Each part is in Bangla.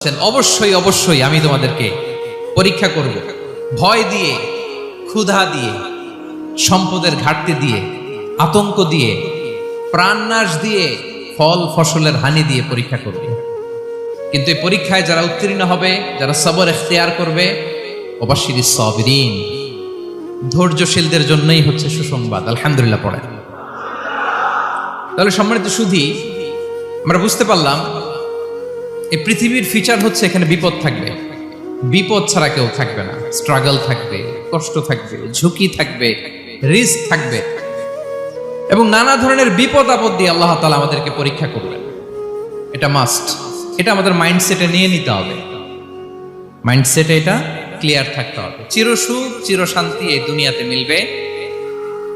অবশ্যই অবশ্যই আমি তোমাদেরকে পরীক্ষা করব, ভয় দিয়ে, ক্ষুধা দিয়ে, সম্পদের ঘাটতি দিয়ে, আতঙ্ক দিয়ে, প্রাণনাশ দিয়ে, ফল ফসলের হানি দিয়ে পরীক্ষা করব। কিন্তু এই পরীক্ষায় যারা উত্তীর্ণ হবে, যারা সবর ইখতিয়ার করবে, ওয়াবাশশিরিস সাবিরিন, ধৈর্যশীলদের জন্যই হচ্ছে সুসংবাদ। আলহামদুলিল্লাহ পড়ে। তাহলে সম্মানিত সুধী, আমরা বুঝতে পারলাম এই পৃথিবীর ফিচার হচ্ছে এখানে বিপদ থাকবে, বিপদ ছাড়া কেউ থাকবে না। স্ট্রাগল থাকবে, কষ্ট থাকবে, ঝুঁকি থাকবে, রিস্ক থাকবে, এবং নানা ধরনের বিপদ আপদ দিয়ে আল্লাহ তাআলা আমাদেরকে পরীক্ষা করবেন। এটা মাস্ট, এটা আমাদের মাইন্ডসেটে নিয়ে নিতে হবে। মাইন্ডসেটে এটা ক্লিয়ার থাকতে হবে। চিরসুখ চিরশান্তি এই দুনিয়াতে মিলবে,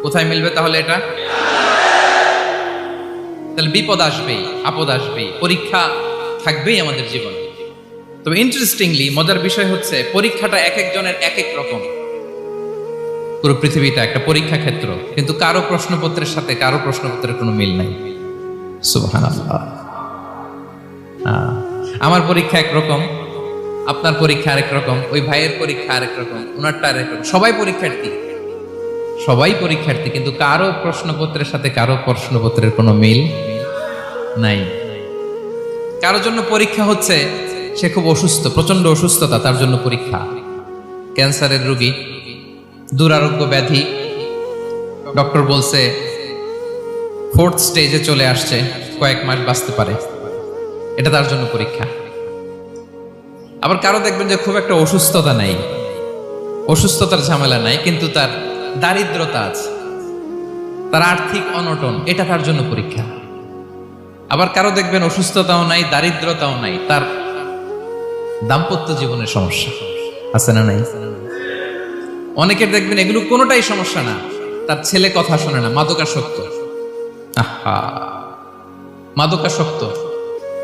কোথায় মিলবে তাহলে? এটা তাহলে বিপদ আসবেই, আপদ আসবেই, পরীক্ষা থাকবেই আমাদের জীবনে। তবে ইন্টারেস্টিংলি মজার বিষয় হচ্ছে পরীক্ষাটা এক একজনের এক এক রকম। পুরো পৃথিবীটা একটা পরীক্ষা ক্ষেত্র, কিন্তু কারো প্রশ্নপত্রের সাথে কারো প্রশ্নপত্রের কোনো মিল নাই। সুবহানাল্লাহ। আমার পরীক্ষা একরকম, আপনার পরীক্ষা আরেক রকম, ওই ভাইয়ের পরীক্ষা আরেক রকম, ওনারটা আরেক রকম। সবাই পরীক্ষার্থী, সবাই পরীক্ষার্থী, কিন্তু কারো প্রশ্নপত্রের সাথে কারো প্রশ্নপত্রের কোনো মিল নাই। কারোর জন্য পরীক্ষা হচ্ছে সে খুব অসুস্থ, প্রচন্ড অসুস্থতা, তার জন্য পরীক্ষা। ক্যান্সারের রোগী, দুরারোগ্য ব্যাধি, ডক্টর বলছে 4th স্টেজে চলে আসছে, কয়েক মাস বাঁচতে পারে, এটা তার জন্য পরীক্ষা। আবার কারো দেখবেন যে খুব একটা অসুস্থতা নাই, অসুস্থতার ঝামেলা নাই, কিন্তু তার দারিদ্রতা আছে, তার আর্থিক অনটন, এটা তার জন্য পরীক্ষা। আবার কারো দেখবেন অসুস্থতাও নাই, দারিদ্রতাও নাই, তার দাম্পত্য জীবনের সমস্যা আছে না নাই? অনেকের দেখবেন এগুলো কোনোটাই সমস্যা না, তার ছেলে কথা শোনে না, মাদকাসক্ত। আহা, মাদকাসক্ত,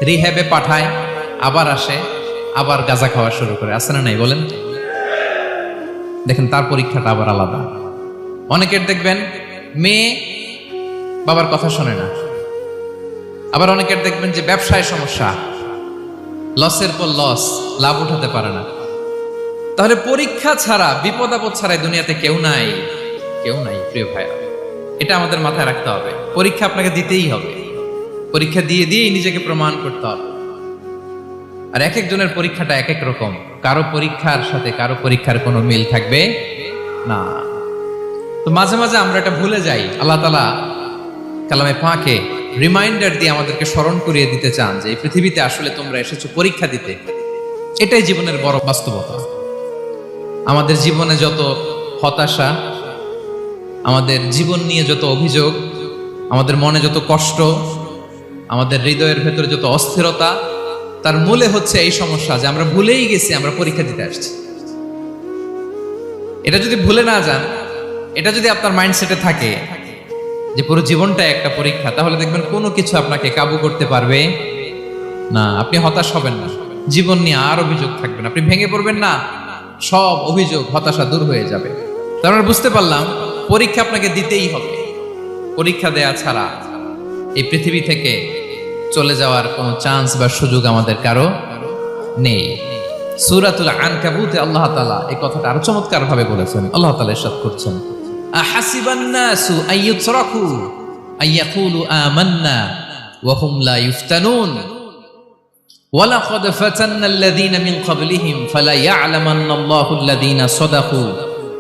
রিহ্যাবে পাঠায়, আবার আসে, আবার গাঁজা খাওয়া শুরু করে, আছে না নাই বলেন? দেখেন তার পরীক্ষাটা আবার আলাদা। অনেকের দেখবেন মেয়ে বাবার কথা শোনে না। আবার অনেকের দেখবেন যে ব্যবসায় সমস্যা, লসের পর লস, লাভ উঠাতে পারে না। তাহলে পরীক্ষা ছাড়া, বিপদ আপদ ছাড়া দুনিয়াতে কেউ নাই, কেউ নাই প্রিয় ভাইরা। এটা আমাদের মাথায় রাখতে হবে। পরীক্ষা আপনাকে দিতেই হবে, পরীক্ষা দিয়ে দিয়েই নিজেকে প্রমাণ করতে হবে। আর এক একজনের পরীক্ষাটা এক এক রকম, কারো পরীক্ষার সাথে কারো পরীক্ষার কোনো মিল থাকবে না। তো মাঝে মাঝে আমরা এটা ভুলে যাই। আল্লাহ তাআলা কালামে পাকে রিমাইন্ডার দিয়ে আমাদেরকে স্মরণ করিয়ে দিতে চান যে এই পৃথিবীতে আসলে তোমরা এসেছো পরীক্ষা দিতে। এটাই জীবনের বড় বাস্তবতা। আমাদের জীবনে যত হতাশা, আমাদের জীবন নিয়ে যত অভিযোগ, আমাদের মনে যত কষ্ট, আমাদের হৃদয়ের ভেতরে যত অস্থিরতা, তার মূলে হচ্ছে এই সমস্যা যে আমরা ভুলেই গেছি আমরা পরীক্ষা দিতে আসছি। এটা যদি ভুলে না যান, এটা যদি আপনার মাইন্ডসেটে থাকে যে পুরো জীবনটা একটা পরীক্ষা, তাহলে দেখবেন কোনো কিছু আপনাকে কাবু করতে পারবে না। আপনি হতাশ হবেন না, জীবন নিয়ে আর অভিযোগ থাকবে না, আপনি ভেঙে পড়বেন না, সব অভিযোগ হতাশা দূর হয়ে যাবে। তার মানে বুঝতে পারলাম পরীক্ষা আপনাকে দিতেই হবে। পরীক্ষা দেয়া ছাড়া এই পৃথিবী থেকে চলে যাওয়ার কোনো চান্স বা সুযোগ আমাদের কারো নেই। সূরাতুল আনকাবুতে আল্লাহ তাআলা এই কথাটা আরো চমৎকার ভাবে বলেছেন। আল্লাহ তাআলা ইরশাদ করছেন, আহাসিবান নাসু আইয়ুতরাকু আইয়াকুলু আমান্না ওয়া হুম লা ইফতানুন ওয়ালাকাদ ফাতান্নাল্লাযীনা মিন ক্বাবলিহিম ফালা ইয়া'লামান্নাল্লাহু আল্লাযীনা সাদাকু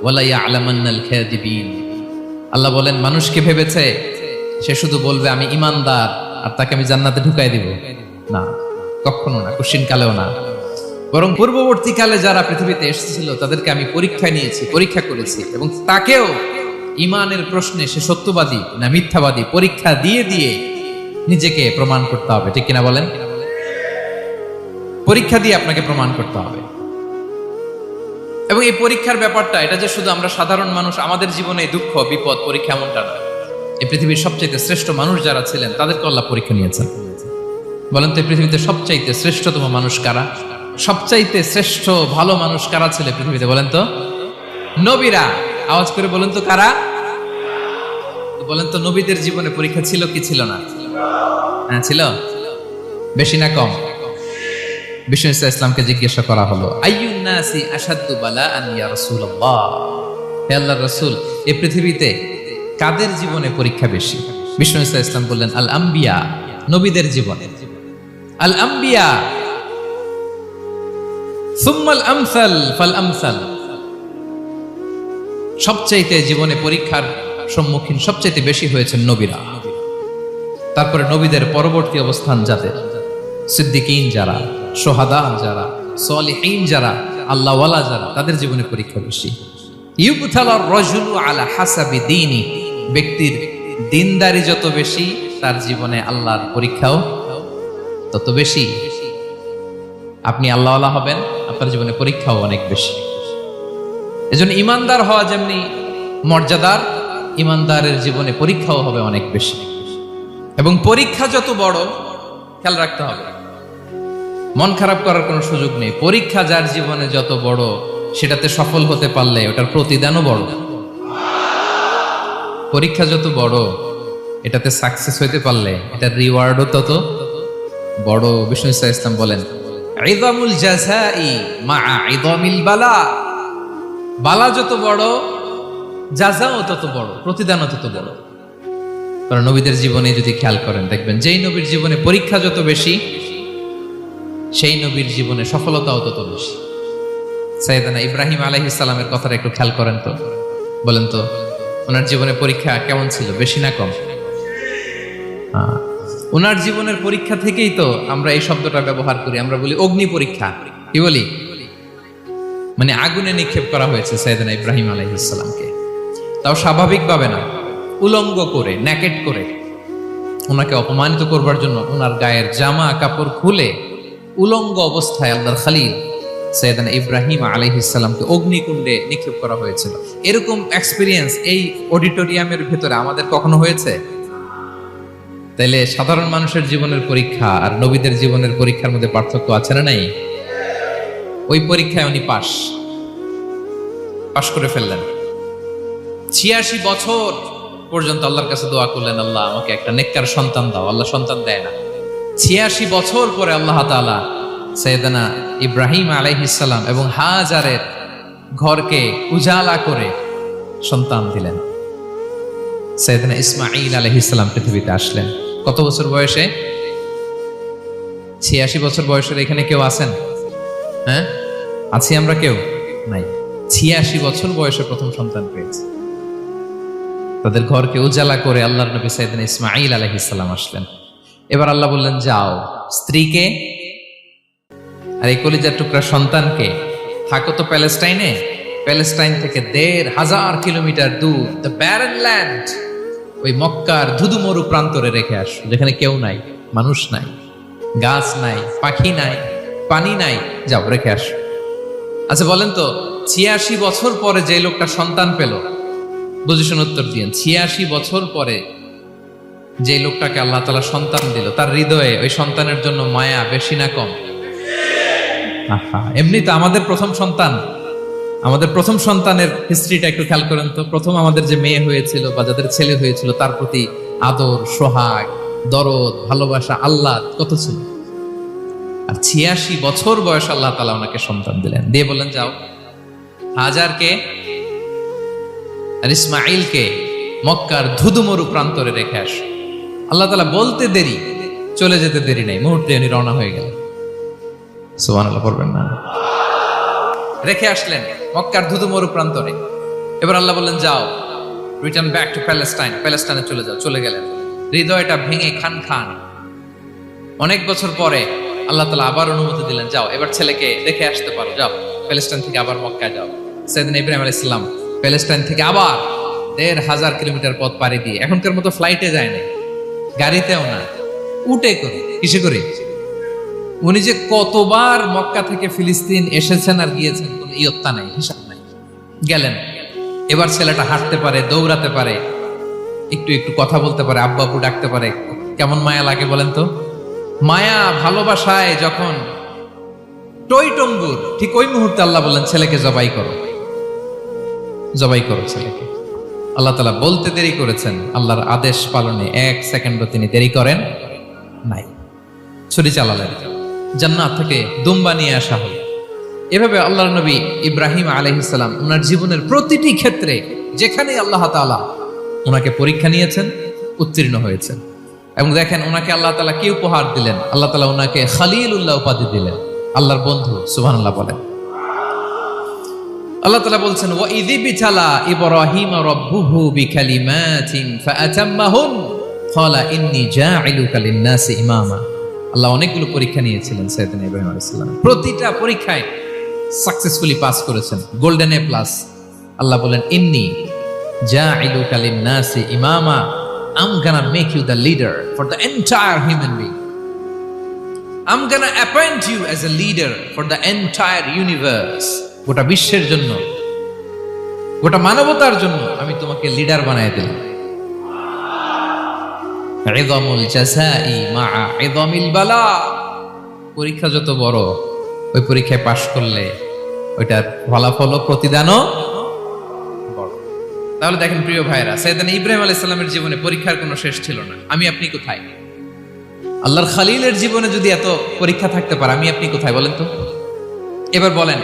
ওয়া লা ইয়া'লামান্নাল কাযিবিন। আল্লাহ বলেন, মানুষকে ভেবেছে সে শুধু বলবে আমি ঈমানদার আর তাকে আমি জান্নাতে ঢুকাই দিব? না, কখনো না, কোশ্চিন কালেও না। বরং পূর্ববর্তী কালে যারা পৃথিবীতে এসেছিল তাদেরকে আমি পরীক্ষায় নিয়েছি, পরীক্ষা করেছি, এবং তাকেও ঈমানের প্রশ্নে সে সত্যবাদী না মিথ্যাবাদী পরীক্ষা দিয়ে দিয়ে নিজেকে প্রমাণ করতে হবে। ঠিক কিনা বলেন? পরীক্ষা দিয়ে আপনাকে প্রমাণ করতে হবে। এবং এই পরীক্ষার ব্যাপারটা, এটা যে শুধু আমরা সাধারণ মানুষ আমাদের জীবনে দুঃখ বিপদ পরীক্ষা এমনটা নয়। এই পৃথিবীর সবচাইতে শ্রেষ্ঠ মানুষ যারা ছিলেন তাদেরকে আল্লাহ পরীক্ষা নিয়েছেন। বলেন তো এই পৃথিবীতে সবচাইতে শ্রেষ্ঠতম মানুষ কারা? সবচাইতে শ্রেষ্ঠ ভালো মানুষ কারা ছিল পৃথিবীতে? বলেন তো নবীরা। আওয়াজ করে বলেন তো কারা? বলেন তো নবীদের জীবনে পরীক্ষা ছিল কি ছিল না? হ্যাঁ ছিল। বেশি না কম? বিষ্ণু ইসলামকে জিজ্ঞাসা করা হলো, আইয়ুন নাসি আশাদ্দু বালাআন ইয়া রাসূলুল্লাহ, হে আল্লাহর রাসূল, এই পৃথিবীতে কাদের জীবনে পরীক্ষা বেশি? বিষ্ণু ইসলাম বললেন, আল আম্বিয়া, নবীদের জীবনে। আল আম্বিয়া সুম্মাল আমসাল ফাল আমসাল, সবচাইতে জীবনে পরীক্ষার সম্মুখীন সবচাইতে বেশি হয়েছেন নবীরা। তারপরে নবীদের পরবর্তী অবস্থান যাদের, সিদ্দিকীন যারা, সোহাদা যারা, সলিহীন যারা, আল্লাহওয়ালা যারা, তাদের জীবনে পরীক্ষা বেশি। ইউবতালার রাজুলু আলা হাসাবি দীনি, ব্যক্তির দিনদারি যত বেশি, তার জীবনে আল্লাহর পরীক্ষাও তত বেশি। আপনি আল্লাহওয়ালা হবেন, আপনার জীবনে পরীক্ষাও অনেক বেশি। এজন্য ইমানদার হওয়া যেমনি মর্যাদার, ইমানদারের জীবনে পরীক্ষাও হবে অনেক বেশি। এবং পরীক্ষা যত বড়, খেয়াল রাখতে হবে, মন খারাপ করার কোনো সুযোগ নেই। পরীক্ষা যার জীবনে যত বড়, সেটাতে সফল হতে পারলে ওটার প্রতিদানও বড়। পরীক্ষা যত বড়, এটাতে সাকসেস হইতে পারলে এটার রিওয়ার্ডও তত বড়। বিষ্ণু ইসলাম বলেন, ইযামুল জাযাই মাআ ইযামিল বালা, বালা যত বড়, জাযাও তত বড়, প্রতিদানও তত বড়। কারণ নবীদের জীবনে যদি খেয়াল করেন, দেখবেন যেই নবীর জীবনে পরীক্ষা যত বেশি, সেই নবীর জীবনে সফলতাও তত বেশি। সাইয়েদনা ইব্রাহিম আলাইহিস সালামের কথাটা একটু খেয়াল করেন তো, বলেন তো, ওনার জীবনে পরীক্ষা কেমন ছিল, বেশি না কম? ওনার জীবনের পরীক্ষা থেকেই তো আমরা এই শব্দটা ব্যবহার করি। আমরা বলি অগ্নি পরীক্ষা। কি বলি? মানে আগুনে নিক্ষেপ করা হয়েছে সাইয়েদনা ইব্রাহিম আলাইহিস সালামকে, তাও স্বাভাবিকভাবে না, উলঙ্গ করে, ন্যাকেট করে, ওনাকে অপমানিত করবার জন্য ওনার গায়ের জামা কাপড় খুলে উলঙ্গ অবস্থায় আল্লাহর খলিল সাইয়েদনা ইব্রাহিম আলাইহিস সালামকে অগ্নিকুণ্ডে নিক্ষেপ করা হয়েছিল। এরকম এক্সপেরিয়েন্স এই অডিটোরিয়ামের ভেতরে আমাদের কখনো হয়েছে? তাইলে সাধারণ মানুষের জীবনের পরীক্ষা আর নবীদের জীবনের পরীক্ষার মধ্যে পার্থক্য আছে না নাই? ওই পরীক্ষায় উনি পাশ করে ফেললেন। 86 বছর পর্যন্ত আল্লাহর কাছে দোয়া করলেন, আল্লাহ আমাকে একটা নেককার সন্তান দাও। আল্লাহ সন্তান দেয় না। 86 বছর পরে আল্লাহ তাআলা সাইয়েদনা ইব্রাহিম আলাইহিস সালাম এবং হাজারের ঘরকে উজালা করে সন্তান দিলেন। সাইয়েদনা ইসমাঈল আলাইহিস সালাম পৃথিবীতে আসলেন কত বছর বয়সে? 86 বছর বয়সের এখানে কেউ আছেন? হ্যাঁ, আছি আমরা? কেউ নাই। 86 বছর বয়সে প্রথম সন্তান পেয়েছে। তাদের ঘরকে উজালা করে আল্লাহর নবী সাইয়েদনা ইসমাঈল আলাইহিস সালাম আসলেন। এবার আল্লাহ বললেন, যাও স্ত্রীকে আর এই কলিজার টুকরা সন্তানকে, থাকো তো প্যালেস্টাইনে, প্যালেস্টাইন থেকে ১৫০০ কিলোমিটার দূর, দ্য ব্যারেন ল্যান্ড, ওই মক্কার ধুধুমরু প্রান্তরে রেখে আস, যেখানে কেউ নাই, মানুষ নাই, গাছ নাই, পাখি নাই, পানি নাই, যাও রেখে আস। আচ্ছা বলেন তো, ৮৬ বছর পরে যে লোকটা সন্তান পেল, বুঝেছেন উত্তর দিয়েন, ৮৬ বছর পরে যে লোকটাকে আল্লাহ তাআলা সন্তান দিল, তার হৃদয়ে ওই সন্তানের জন্য মায়া বেশি না কম? এমনি তো আমাদের প্রথম সন্তানের হিস্ট্রিটা একটু খেয়াল করেন তো। প্রথম আমাদের যে মেয়ে হয়েছিল বা যাদের ছেলে হয়েছিল, তার প্রতি আদর, সোহাগ, দরদ, ভালোবাসা, আল্লাহ কত ছিল। আর ৮৬ বছর বয়স আল্লাহ তাআলা ওনাকে সন্তান দিলেন, দিয়ে বললেন, যাও হাজারকে আর ইসমাঈলকে মক্কার ধুধুমরু প্রান্তরে রেখে আস। আল্লাহ তাআলা বলতে দেরি, চলে যেতে দেরি নাই, মুহূর্তে উনি রওনা হয়ে গেলেন। সুবহানাল্লাহ পড়বেন না? রেখে আসলেন মক্কার ধুধুমরু প্রান্তরে। এবার আল্লাহ বললেন, যাও রিটার্ন ব্যাক টু প্যালেস্টাইন, প্যালেস্টাইনে চলে যাও। চলে গেলেন, হৃদয়টা ভেঙে খান খান। অনেক বছর পরে আল্লাহ তাআলা আবার অনুমতি দিলেন, যাও এবার ছেলেকে দেখে আসতে পারো, যাও প্যালেস্টাইন থেকে আবার মক্কায় যাও। সাইয়েদনা ইব্রাহিম আলাইহিস সালাম প্যালেস্টাইন থেকে আবার ১৫০০ কিলোমিটার পথ পাড়ি দিয়ে, এখনকার মতো ফ্লাইটে যায় না, গাড়িতেও না, উটে করে। কিসে করে? উনি যে কতবার মক্কা থেকে ফিলিস্তিন এসেছেন আর গিয়েছেন, কোনো ইয়ত্তা নাই, হিসাব নাই। গেলেন, এবার ছেলেটা হাঁটতে পারে, দৌড়াতে পারে, একটু একটু কথা বলতে পারে, আব্বু আব্বু ডাকতে পারে। কেমন মায়া লাগে বলেন তো? মায়া ভালোবাসায় যখন টইটম্বুর, ঠিক ওই মুহূর্তে আল্লাহ বললেন, ছেলেকে জবাই করো, জবাই করো ছেলেকে। আল্লাহ তাআলা বলতে দেরি করেছেন, আল্লাহর আদেশ পালনে 1 সেকেন্ডও তিনি দেরি করেন নাই। ছুরি চালালেন, জান্নাত থেকে দুম্বা নিয়ে আসা হলো। এভাবে আল্লাহর নবী ইব্রাহিম আলাইহিস সালাম ওনার জীবনের প্রতিটি ক্ষেত্রে যেখানে আল্লাহ তাআলা ওনাকে পরীক্ষা নিয়েছেন, উত্তীর্ণ হয়েছেন। এবং দেখেন ওনাকে আল্লাহ তাআলা কি উপহার দিলেন, আল্লাহ তাআলা ওনাকে খলিলুল্লাহ উপাধি দিলেন, আল্লাহর বন্ধু। সুবহানাল্লাহ বলেন। আল্লাহ তাআলা বলছেন, ওয়া ইযি বিতালা ইব্রাহিম রাব্বুহু বিকালিমাতিন ফাআতাম্মাহুন ক্বালা ইন্নী জাঈলুকা লিন-নাসি ইমামা। আল্লাহ অনেকগুলো পরীক্ষা নিয়েছিলেন সাইয়েদনা ইব্রাহিম আলাইহিস সালাম, প্রতিটা পরীক্ষায় সাকসেসফুলি পাস করেছেন, গোল্ডেন এ প্লাস। আল্লাহ বলেন, ইন্নী জাঈলুকা লিন-নাসি ইমামা, I'm gonna make you the leader for the entire human being. I'm gonna appoint you as a leader for the entire universe. গোটা বিশ্বের জন্য, গোটা মানবতার জন্য আমি তোমাকে লিডার বানায় দিলাম। ইযামুল জাযাই মা'a ইযামিল বালা। পরীক্ষা যত বড়, ওই পরীক্ষায় পাশ করলে ওইটার ফলাফল ও প্রতিদানও বড়। তাহলে দেখেন প্রিয় ভাইরা, সাইয়েদনা ইব্রাহিম আলাইহিস সালামের জীবনে পরীক্ষার কোনো শেষ ছিল না। আমি আপনি কোথায়? আল্লাহর খলিলের জীবনে যদি এত পরীক্ষা থাকতে পারে, আমি আপনি কোথায় বলেন তো? এবার বলেন,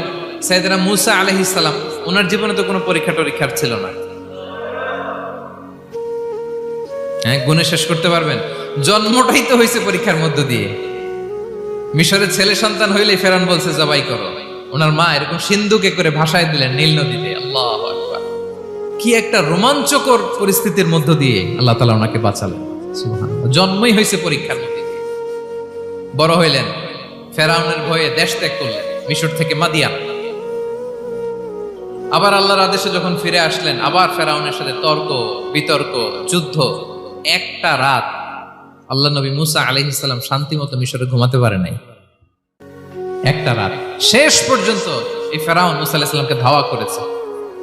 সাইয়েদনা মূসা আলাইহিস সালাম, ওনার জীবনে তো কোনো পরীক্ষার ছিল না। হ্যাঁ, গুণে শেষ করতে পারবেন? জন্মটাই তো হয়েছে পরীক্ষার মধ্য দিয়ে। মিশরের ছেলে সন্তান হইলেই ফেরাউন বলছে জবাই করো। ওনার মা এরকম সিন্ধুকে করে ভাসায় দিলেন নীল নদীতে। আল্লাহু আকবার! কি একটা রোমাঞ্চকর পরিস্থিতির মধ্য দিয়ে আল্লাহ তাআলা ওনাকে বাঁচালেন। সুবহানাল্লাহ। জন্মই হয়েছে পরীক্ষার মধ্যে দিয়ে। বড় হইলেন, ফেরাউনের ভয়ে দেশ ত্যাগ করলেন, মিশর থেকে মাদিয়ান। আবার আল্লাহর আদেশে যখন ফিরে আসলেন, আবার ফেরাউনের সাথে তর্ক বিতর্ক, যুদ্ধ। একটা রাত আল্লাহ নবী মুসা আলাইহিস সালাম শান্তি মতো মিশরে ঘুমাতে পারে নাই। একটা রাত। শেষ পর্যন্ত এই ফেরাউন মুসা আলাইহিস সালামকে ধাওয়া করেছে।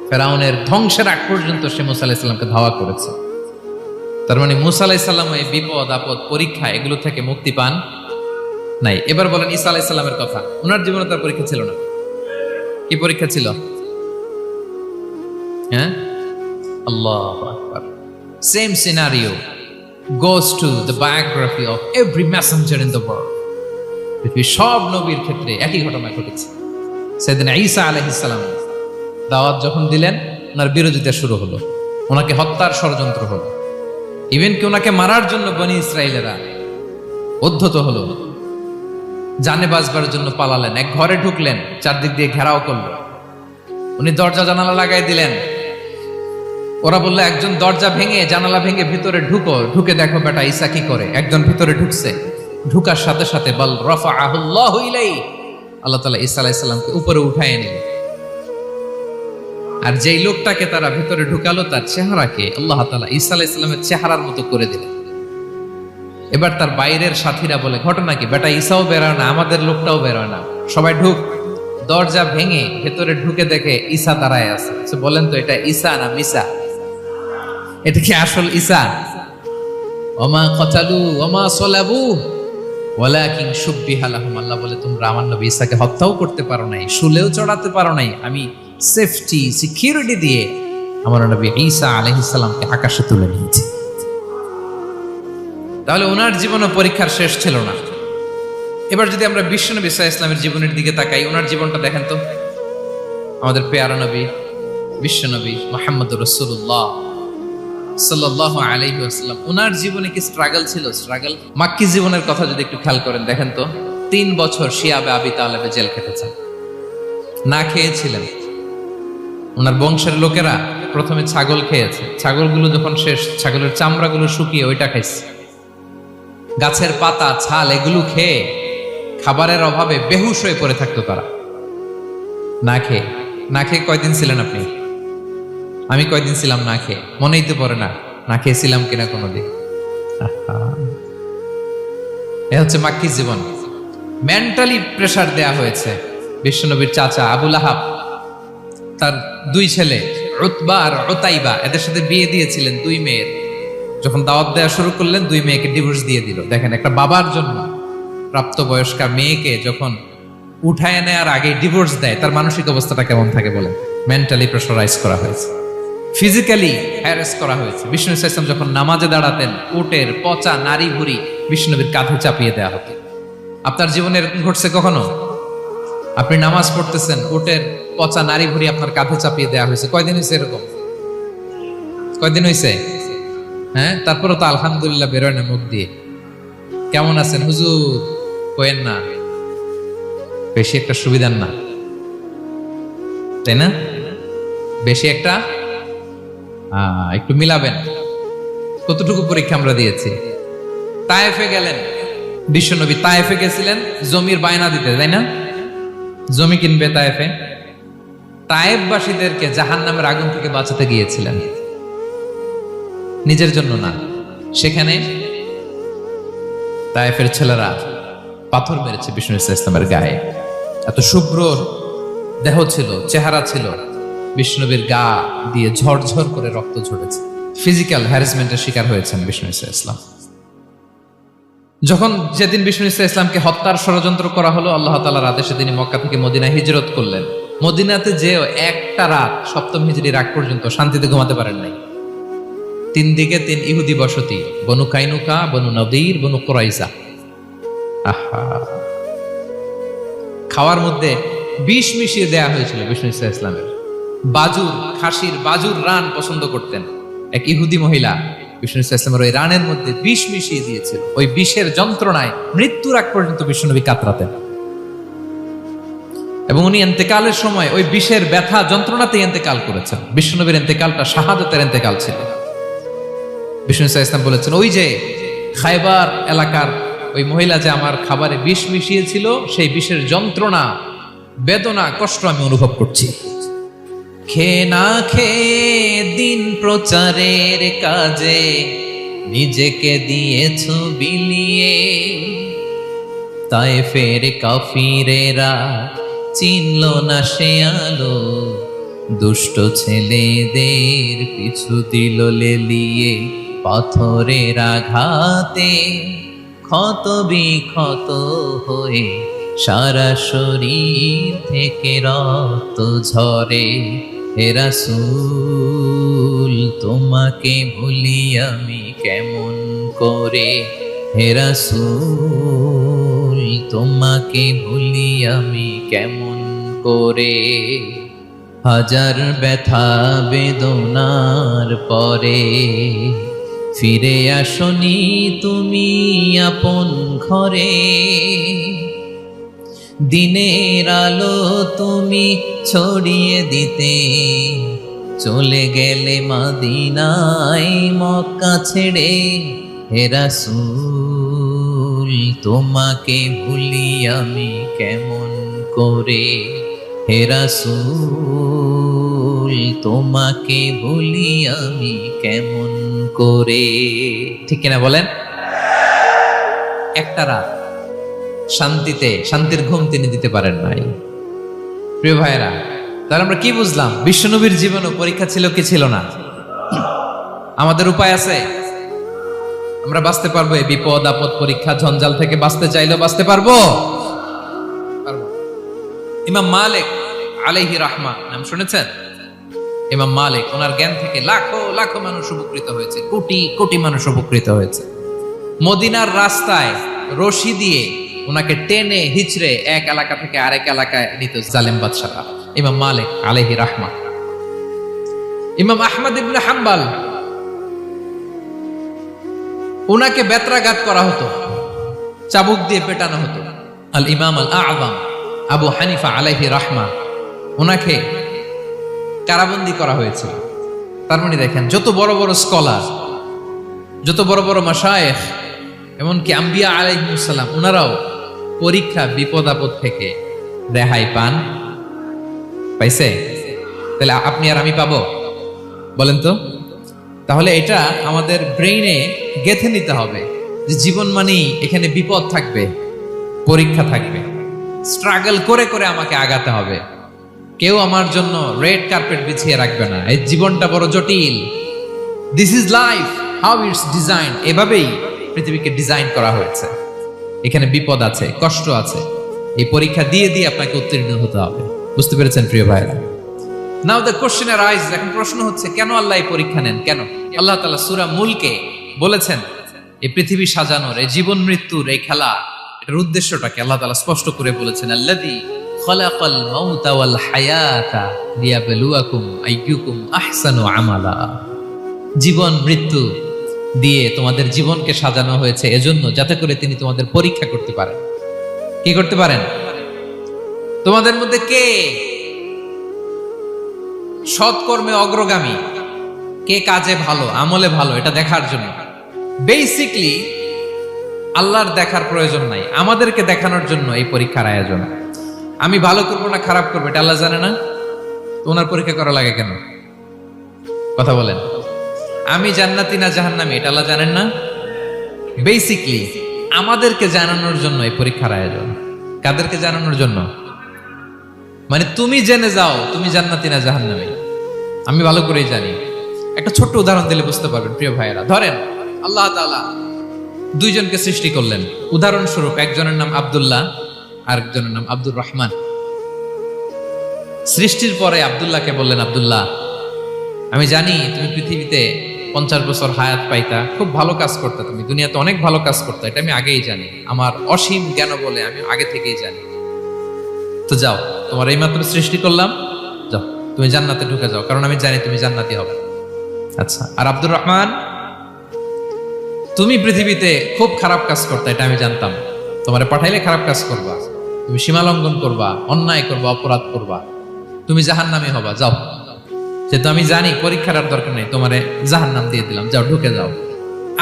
ফেরাউনের ধ্বংসের আগ পর্যন্ত সে মুসা আলাইহিস সালামকে ধাওয়া করেছে। তার মানে মুসা আলাইহিস সালাম এই বিপদ আপদ পরীক্ষা এগুলো থেকে মুক্তি পান নাই। এবার বলেন ঈসা আলাইহিস সালামের কথা। ওনার জীবনে তার পরীক্ষা ছিল না। কি পরীক্ষা ছিল? হ্যাঁ, আল্লাহু আকবার। Same scenario goes to the biography of every messenger in the world. পৃথিবীর সব নবীর ক্ষেত্রে একই ঘটনা ঘটেছে। সাইয়েদনা ঈসা আলাইহিস সালাম দাওয়াত যখন দিলেন, ওনার বিরোধিতা শুরু হলো, ওনাকে হত্যার ষড়যন্ত্র হলো। ইভেন কি ওনাকে মারার জন্য বনি ইসরায়েলেরা উদ্ধত হলো, জানে বাঁচবার জন্য পালালেন। এক ঘরে ঢুকলেন, চারদিক দিয়ে ঘেরাও করলো। উনি দরজা জানালা লাগাই দিলেন। ওরা বললো, একজন দরজা ভেঙে জানালা ভেঙে ভিতরে ঢুকে দেখো বেটা ঈসা কি করে। একজন ভিতরে ঢুকছে, ঢুকার সাথে সাথে বল রাফাআহুল্লাহু ইলাইহি, আল্লাহ তাআলা ঈসা আলাইহিস সালামকে উপরে উঠায় নিলেন। আর যেই লোকটাকে তারা ভিতরে ঢুকালো, তার চেহারাকে আল্লাহ তাআলা ঈসা আলাইহিস সালামের চেহারার মতো করে দিলেন। এবার তার বাইরের সাথীরা বলে, ঘটনা কি? বেটা ঈসাও বেরোয় না, আমাদের লোকটাও বেরোয় না, সবাই ঢুক। দরজা ভেঙে ভেতরে ঢুকে দেখে ঈসা দাঁড়ায় আছে। বলেন তো, এটা ঈসা না মিসা? এটা কি আসল ঈসা? ওমা কতালু ওমা সলাবু ওয়ালাকিন শুব্বিহা লাহুম। আল্লাহ বলে, তোমরা আমার নবী ঈসাকে হত্যাও করতে পারো নাই, শুলেও চড়াতে পারো নাই। আমি সেফটি সিকিউরিটি দিয়ে আমার নবী ঈসা আলাইহিস সালামকে আকাশে তুলে নিয়েছি। তাহলে ওনার জীবনে পরীক্ষার শেষ ছিল না। এবার যদি আমরা বিশ্বনবী সাল্লাল্লাহু আলাইহি ওয়াসাল্লামের জীবনের দিকে তাকাই, ওনার জীবনটা দেখেন তো। আমাদের পেয়ারা নবী বিশ্বনবী মুহাম্মদুর রাসূলুল্লাহ সাল্লাল্লাহু আলাইহি ওয়াসাল্লাম, ওনার জীবনে কি স্ট্রাগল ছিল? স্ট্রাগল। মাক্কি জীবনের কথা যদি একটু খেয়াল করেন, দেখেন তো 3 বছর শিয়াবে আবি তালেবে জেল খেটেছেন, না খেয়েছিলেন। ওনার বংশের লোকেরা প্রথমে ছাগল খেয়েছে, ছাগলগুলো যখন শেষ, ছাগলের চামড়াগুলো শুকিয়ে ওইটা খাইছে। গাছের পাতা ছাল এগুলো খেয়ে খাবারের অভাবে বেহুশ হয়ে পড়ে থাকতো তারা। না খেয়ে কয়দিন ছিলেন আপনি? আমি কয়দিন ছিলাম না খেয়ে? মনেই তো পড়ে না, না খেয়েছিলাম কিনা কোনোদিন। এ হচ্ছে মাক্কি জীবন। মেন্টালি প্রেসার দেয়া হয়েছে। বিশ্বনবীর চাচা আবুল আহাব, তার 2 ছেলে উতবা আর উতাইবা, এদের সাথে বিয়ে দিয়েছিলেন 2 মেয়ের। যখন দাওয়াত দেওয়া শুরু করলেন, 2 মেয়েকে ডিভোর্স দিয়ে দিল। দেখেন, একটা বাবার জন্য প্রাপ্তবয়স্কা মেয়েকে যখন উঠায় নেয়ার আগে ডিভোর্স দেয়, তার মানসিক অবস্থাটা কেমন থাকে বলেন? মেন্টালি প্রেসারাইজ করা হয়েছে, ফিজিক্যালি হ্যারাস করা হয়েছে। বিষ্ণু ইসলাম যখন নামাজে দাঁড়াতেন, উটের পচা নারী ভুড়ি বিষ্ণুনবীর কাঁধে চাপিয়ে দেওয়া হতো। আপনার জীবনে এরকম ঘটছে কখনো? আপনি নামাজ পড়তেছেন, উটের পচা নারী ভুঁড়ি আপনার কাঁধে চাপিয়ে দেওয়া হয়েছে, কয়দিন হয়েছে এরকম? কয়দিন হয়েছে? হ্যাঁ, তারপরে তো আলহামদুলিল্লাহ বেরোয় না মুখ দিয়ে। কেমন আছেন হুজুর কয়েন না, বেশি একটা সুবিধার না, তাই না? বেশি একটা একটু মিলাবেন। কতটুকু পরীক্ষা আমরা দিয়েছি। তায়েফে গেলেন বিশ্বনবী, তায়েফে গেছিলেন জমির বায়না দিতে, তাই না? জমি কিনবে তায়েফে। তায়েফবাসীদেরকে জাহান্নামের আগুন থেকে বাঁচাতে গিয়েছিলেন, নিজের জন্য না। সেখানে তায়েফের ছেলেরা পাথর মেরেছে বিষ্ণু ইসলামের গায়ে। এত শুভ্র দেহ ছিল, চেহারা ছিল, বিষ্ণুবীর গা দিয়ে ঝরঝর করে রক্ত ঝরেছে। ফিজিক্যাল হ্যারাসমেন্টের শিকার হয়েছেন বিষ্ণু ইসলাম। যখন যেদিন বিষ্ণু ইসলামকে হত্যার ষড়যন্ত্র করা হলো, আল্লাহ তাআলার আদেশে তিনি মক্কা থেকে মদিনায় হিজরত করলেন। মদিনাতে যেও একটা রাত, সপ্তম হিজরির আগ পর্যন্ত শান্তিতে ঘুমাতে পারেন নাই। 3 দিকে 3 ইহুদি বসতি, বনু কাইনুকা, বনু নদীর, বনু কুরাইজা। আহা, খাওয়ার মধ্যে বিষ মিশিয়ে দেয়া হয়েছিল বিষ্ণু ইসলামের। বাজুর, খাসির বাজুর রান পছন্দ করতেন। এক ইহুদি মহিলা বিষ্ণু ইসলামের ওই রানের মধ্যে বিষ মিশিয়ে দিয়েছিল। ওই বিষের যন্ত্রণায় মৃত্যুর আগ পর্যন্ত বিষ্ণুনবী কাতরাতেন, এবং উনি ইন্তেকালের সময় ওই বিষের ব্যথা যন্ত্রণাতে ইন্তেকাল করেছেন। বিষ্ণুনবীর ইন্তেকালটা শাহাদাতের ইন্তেকাল ছিল। বিষ্ণু ইসলাম বলেছেন, ওই যে খায়বার এলাকার ওই মহিলা যে আমার খাবারে বিষ মিশিয়েছিল, সেই বিষের যন্ত্রণা, বেদনা, কষ্ট আমি অনুভব করছি। খেয়ে না খেয়ে দিন প্রচারের কাজে নিজেকে দিয়েছ বিলিয়ে, তায়েফের কাফিরেরা চিনল না সে আলো, দুষ্ট ছেলেদের পিছু দিল লেলিয়ে, পাথরের আঘাতে ক্ষত বিক্ষত হয়ে সারা শরীর থেকে রক্ত ঝরে। হে রাসূল তোমাকে ভুলি আমি কেমন করে, হে রাসূল তোমাকে ভুলি আমি কেমন করে। হাজার ব্যথা বেদনার পরে ফিরে আসনি তুমি আপন ঘরে, দিনের আলো তুমি ছড়িয়ে দিতে চলে গেলে মদিনায় মক্কা ছেড়ে। হে রাসূল তোমাকে ভুলি আমি কেমন করে, হে রাসূল তোমাকে ভুলি আমি কেমন করে। ঠিক কিনা বলেন? একটা রাত শান্তিতে, শান্তির ঘুম তিনি দিতে পারেন নাই। প্রিয় ভাইরা, তাহলে আমরা কি বুঝলাম? বিশ্বনবীর জীবনে পরীক্ষা ছিল কি ছিল না? আমাদের উপায় আছে? আমরা বাঁচতে পারবো এই বিপদ আপদ পরীক্ষা ঝঞ্ঝাল থেকে? বাঁচতে চাইলেও বাঁচতে পারবো? ইমাম মালিক আলাইহি রাহমা নাম শুনেছেন? ইমাম মালিক, ওনার জ্ঞান থেকে লাখো লাখো মানুষ উপকৃত হয়েছে, কোটি কোটি মানুষ উপকৃত হয়েছে। মদিনার রাস্তায় রশি দিয়ে ওনাকে টেনে হিচড়ে এক এলাকা থেকে আরেক এলাকায় নিত জালেম বাদশারা। ইমাম মালিক আলাইহি রাহমা। ইমাম আহমদ ইবনে হাম্বল, ওনাকে বেত্রাঘাত করা হতো, চাবুক দিয়ে পেটানো হতো। আল ইমাম আল আযম আবু হানিফা আলাইহি রাহমা, ওনাকে কারাবন্দী করা হয়েছিল। তার মানে দেখেন, যত বড় বড় স্কলার, যত বড় বড় মাশায়েখ, এমনকি আম্বিয়া আলাইহিস সালাম, ওনারাও পরীক্ষা বিপদ আপদ থেকে রেহাই পান, পাইছে? তাহলে আপনি আর আমি পাবো? বলেন তো। তাহলে এটা আমাদের ব্রেইনে গেঁথে নিতে হবে যে জীবন মানেই এখানে বিপদ থাকবে, পরীক্ষা থাকবে, স্ট্রাগল করে করে আমাকে আগাতে হবে। কেউ আমার জন্য রেড কার্পেট বিছিয়ে রাখবে না। এই জীবনটা বড় জটিল। This is life, how it's design. এভাবেই পৃথিবীকে ডিজাইন করা হয়েছে। এখানে বিপদ আছে, কষ্ট আছে। এই পরীক্ষা দিয়ে দিয়ে আপনাকে উত্তীর্ণ হতে হবে। বুঝতে পেরেছেন প্রিয় ভাইরা? নাও দ্য কোশ্চেন আরাইজ, এখন প্রশ্ন হচ্ছে, কেন আল্লাহ এই পরীক্ষা নেন? কেন? আল্লাহ তাআলা সূরা মুলকে বলেছেন, এই পৃথিবী সাজানোর, এই জীবন মৃত্যুর এই খেলা, এটার উদ্দেশ্যটাকে আল্লাহ তাআলা স্পষ্ট করে বলেছেন, আল্লাযী খালাকাল মাউতা ওয়াল হায়াতা লিয়াবলুয়াকুম আইয়ুকুম আহসানু আমালা। জীবন মৃত্যু দিয়ে তোমাদের জীবনকে সাজানো হয়েছে এজন্য, যাতে করে তিনি তোমাদের পরীক্ষা করতে পারেন। কি করতে পারেন? তোমাদের মধ্যে কে সৎকর্মে অগ্রগামী, কে কাজে ভালো, আমলে ভালো, এটা দেখার জন্য। বেসিকলি আল্লাহর দেখার প্রয়োজন নাই, আমাদেরকে দেখানোর জন্য এই পরীক্ষার আয়োজন। আমি ভালো করবো না খারাপ করবো এটা আল্লাহ জানে না? তো ওনার পরীক্ষা করা লাগে কেন? কথা বলেন। আমি জান্নাতি না জাহান্নামী এটা আল্লাহ জানেন না? বেসিকলি আমাদেরকে জানানোর জন্য এই পরীক্ষার আয়োজন। কাদেরকে জানানোর জন্য? মানে তুমি জেনে যাও তুমি জান্নাতি না জাহান্নামী। আমি ভালো করেই জানি। একটা ছোট্ট উদাহরণ দিলে বুঝতে পারবেন প্রিয় ভাইয়েরা। ধরেন আল্লাহ তাআলা দুইজনকে সৃষ্টি করলেন। উদাহরণস্বরূপ একজনের নাম আব্দুল্লাহ আর একজনের নাম আব্দুর রহমান। সৃষ্টির পরে আব্দুল্লাহকে বললেন, আব্দুল্লাহ আমি জানি তুমি পৃথিবীতে 50 বছর হায়াত পাইতা, খুব ভালো কাজ করতে, তুমি দুনিয়াতে অনেক ভালো কাজ করতে, এটা আমি আগেই জানি, আমার অসীম জ্ঞান বলে আমি আগে থেকেই জানি। তো যাও, তোমার এইমাত্র সৃষ্টি করলাম, যাও তুমি জান্নাতে ঢুকে যাও, কারণ আমি জানি তুমি জান্নাতি হবে। আচ্ছা, আর আব্দুর রহমান তুমি পৃথিবীতে খুব খারাপ কাজ করতে, এটা আমি জানতাম, তোমারে পাঠাইলে খারাপ কাজ করবা, তুমি সীমা লঙ্ঘন করবা, অন্যায় করবা, অপরাধ করবা, তুমি জাহান্নামী হবা, যাও। যেহেতু আমি জানি পরীক্ষার আর দরকার নেই, তোমারে জাহান্নাম দিয়ে দিলাম, যাও ঢুকে যাও।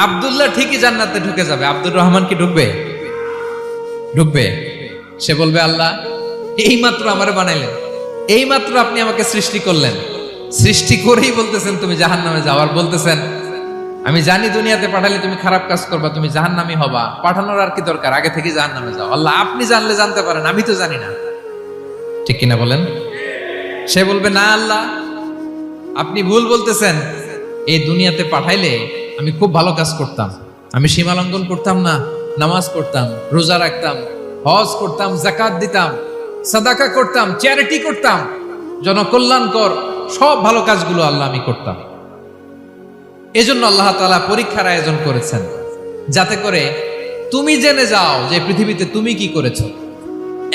আব্দুল্লাহ ঠিকই জান্নাতে ঢুকে যাবে, আব্দুর রহমান কি ঢুকবে? ঢুকবে। সে বলবে, আল্লাহ এইমাত্র আমারে বানাইলেন, এইমাত্র আপনি আমাকে সৃষ্টি করলেন, সৃষ্টি করেই বলতেছেন তুমি জাহান্নামে যাও, আর বলতেছেন আমি জানি দুনিয়াতে পাঠালে তুমি খারাপ কাজ করবা, তুমি জাহান্নামী হবা, পাঠানোর আর কি দরকার, আগে থেকে জাহান্নামে যাও। আল্লাহ আপনি জানলে জানতে পারেন, আমি তো জানি না। ঠিক কিনা বলেন? সে বলবে, না আল্লাহ আপনি ভুল বলতেছেন, এই দুনিয়াতে পাঠাইলে আমি খুব ভালো কাজ করতাম, আমি সীমা লঙ্ঘন করতাম না, নামাজ পড়তাম, রোজা রাখতাম, হজ করতাম, যাকাত দিতাম, সাদাকা করতাম, চ্যারিটি করতাম, জনকল্যাণকর সব ভালো কাজগুলো আল্লাহ আমি করতাম। এজন্য আল্লাহ তাআলা পরীক্ষার আয়োজন করেছেন, যাতে করে তুমি জেনে যাও যে পৃথিবীতে তুমি কি করেছো।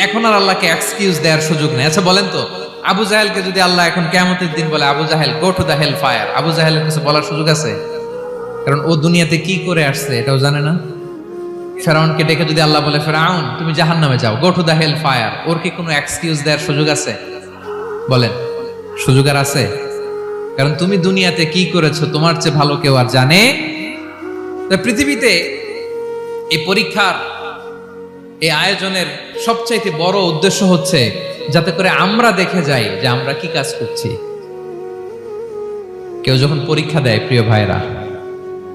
এখন আর আল্লাহকে এক্সকিউজ দেওয়ার সুযোগ নেই। আচ্ছা বলেন তো, আবু জাহেলকে যদি আল্লাহ এখন কিয়ামতের দিন বলে, Abu Jahl go to the hell fire, Abu জাহেলের কিছু বলার সুযোগ আছে? কারণ ও দুনিয়াতে কি করে আসছে এটাও জানে না। ফেরাউনকে ডেকে যদি আল্লাহ বলে, ফেরাউন তুমি জাহান্নামে যাও, go to the hell fire, ওর কি কোনো এক্সকিউজ দেওয়ার সুযোগ আছে? বলেন, সুযোগ আর আছে? কারণ তুমি দুনিয়াতে কি করেছো তোমার চেয়ে ভালো কেউ আর জানে? পৃথিবীতে এই পরীক্ষার এই আয়োজনের সবচাইতে বড় উদ্দেশ্য হচ্ছে যাতে করে আমরা দেখে যাই যে আমরা কি কাজ করছি। কেউ যখন পরীক্ষা দেয় প্রিয় ভাইরা,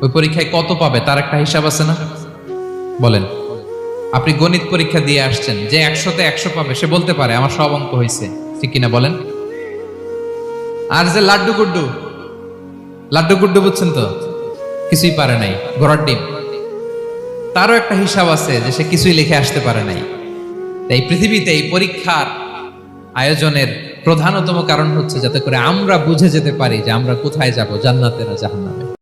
ওই পরীক্ষায় কত পাবে তার একটা হিসাব আছে না? বলেন, আপনি গণিত পরীক্ষা দিয়ে আসছেন, যে 100-তে 100 পাবে সে বলতে পারে আমার সব অঙ্ক হয়েছে, ঠিক কিনা বলেন? আর যে লাড্ডু গুড্ডু বুঝছেন তো, কিছুই পারে নাই, ঘোড়ার ডিম, তারও একটা হিসাব আছে যে সে কিছুই লিখে আসতে পারে নাই। তাই পৃথিবীতে এই পরীক্ষার আয়োজনের প্রধানতম কারণ হচ্ছে যাতে করে আমরা বুঝে যেতে পারি যে আমরা কোথায় যাব, জান্নাতে না জাহান্নামে।